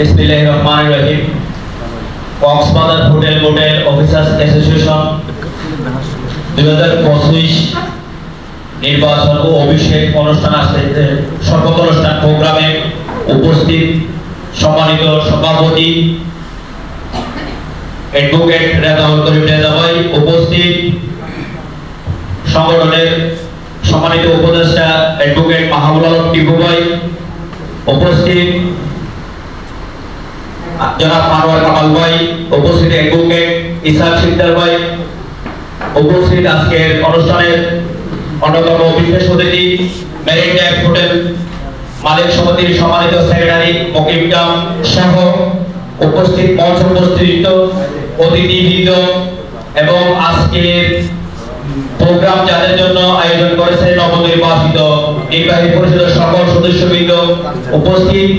बिस्मिल्लाहिर्रहमानिर्रहीम। Cox's Bazar hotel motel officers association 2025 নির্বাচন ও অভিষেক অনুষ্ঠান আসছে সর্বক অনুষ্ঠান প্রোগ্রামে উপস্থিত সম্মানিত সভাপতি অ্যাডভোকেট রেজাউল করিম রেজা ভাই, উপস্থিত সংগঠনের সম্মানিত উপদেষ্টা অ্যাডভোকেট মাহবুব আলম টিপু ভাই, উপস্থিত জনাব মানওয়ার কামাল ভাই, উপস্থিত অ্যাডভোকেট ইসাক সিকদার ভাই, উপস্থিত আজকের অনুষ্ঠানের অন্যতম বিশেষ অতিথি মেরিটাইম হোটেল মালিক সমিতির সম্মানিত সেক্রেটারি মকিম কাম সহ উপস্থিত মঞ্চ উপস্থিত অতিথিবৃন্দ এবং আজকের প্রোগ্রাম যাদের জন্য আয়োজন করেছে নবনির্বাচিত নির্বাহী পরিষদের সকল সদস্যবৃন্দ, উপস্থিত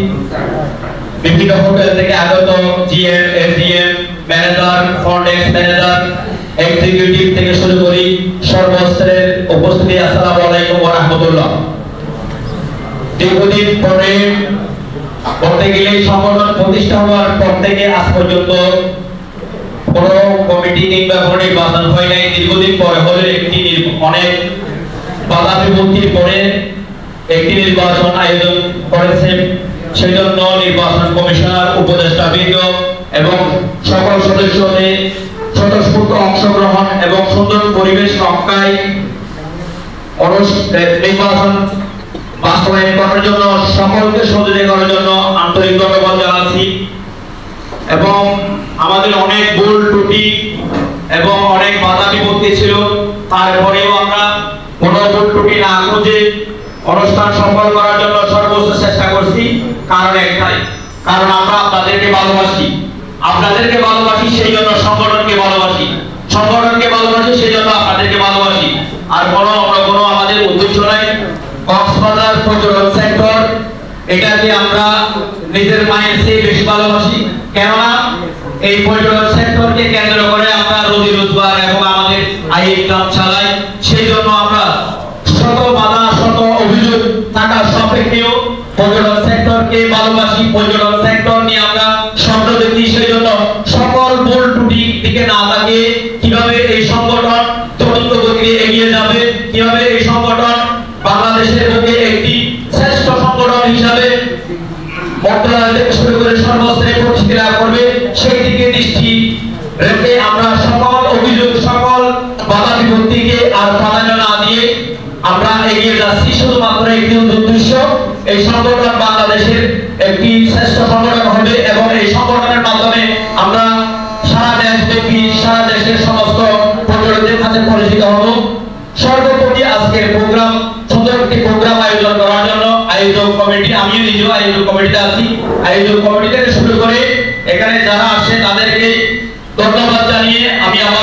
বিভিন্ন হোটেল থেকে আগত GM, SDM, manager, front desk manager, executive থেকে শুরু করি সর্বস্তরের উপস্থিতি, আসসালামু আলাইকুম ওয়া রাহমাতুল্লাহ। দীর্ঘদিন পরে বলতে গেলে সংগঠন প্রতিষ্ঠা হওয়ার পর থেকে আজ পর্যন্ত কোন কমিটি কিংবা কোন নির্বাচন হয় নাই। দীর্ঘদিন পরে হলে একটি অনেক বাধা বিপত্তির পরে একটি নির্বাচন আয়োজন করেছে। সেই জন্য নির্বাচন কমিশনার, উপদেষ্টা বৃন্দ এবং সকল সদস্যদের স্বতঃস্ফূর্ত অংশগ্রহণ এবং সুন্দর পরিবেশ রক্ষায় নির্বাচন বাস্তবায়ন করার জন্য সকলকে সহযোগিতা করার জন্য আন্তরিক ধন্যবাদ জানাচ্ছি। এবং আমাদের অনেক ভুল ত্রুটি এবং অনেক বাধা বিপত্তি ছিল, তারপরেও আমরা কোনো ভুল ত্রুটি না খুঁজে অনুষ্ঠান সফল করার জন্য সর্বোচ্চ চেষ্টা করছি। কারণ একটাই, কারণ আমরা আপনাদেরকে ভালোবাসি, আপনাদেরকে ভালোবাসি সেই জন্য সংগঠনকে ভালোবাসি, সংগঠনকে ভালোবাসি সেই জন্য আপনাদেরকে ভালোবাসি। আর কোনো আমাদের উদ্দেশ্য নাই। কক্সবাজার পর্যটন সেক্টর এটাকে আমরা নিজের মায়ের চেয়ে বেশি ভালোবাসি, কেননা এই পর্যটন সেক্টরকে কেন্দ্র করে আমরা রোজি রোজগার এবং আমাদের আয় ইনকাম চালাই। সেই জন্য আমরা শত বাধা শত অভিযোগ থাকা সাপেক্ষেও পর্যটন সেক্টরকে ভালোবাসি, পর্যটন সেক্টর নিয়ে আমরা স্বপ্ন দেখি। সেই জন্য সকল ভুল ত্রুটি দিকে না তাকিয়ে কিভাবে এই সংগঠন দ্রুত গতিতে এগিয়ে যাবে, কিভাবে এই সংগঠন বাংলাদেশের বুকে একটি শ্রেষ্ঠ সংগঠন হিসাবে মন্ত্রণালয় থেকে শুরু করে সর্বস্তরে পরিচিতি লাভ করবে, সেই দিকে দৃষ্টি রেখে আমরা সকল অভিযোগ, সকল বাধা বিপত্তিকে আর প্রাধান্য না দিয়ে আমরা এগিয়ে যাচ্ছি। শুধুমাত্র একটি উদ্দেশ্য, এই সংগঠন বাংলাদেশের একটি শ্রেষ্ঠ সংগঠন হবে এবং এই সংগঠনের মাধ্যমে আমরা সারা দেশব্যাপী, সারা দেশের সমস্ত পর্যটকদের কাছে পরিচিত হব। সর্বোপরি আজকের প্রোগ্রাম, সুন্দর একটি প্রোগ্রাম আয়োজন করার জন্য আয়োজক কমিটি, আমিও নিজেও আয়োজক কমিটিতে আছি, আয়োজক কমিটি থেকে শুরু করে এখানে যারা আসে তাদেরকে ধন্যবাদ জানিয়ে আমি আমার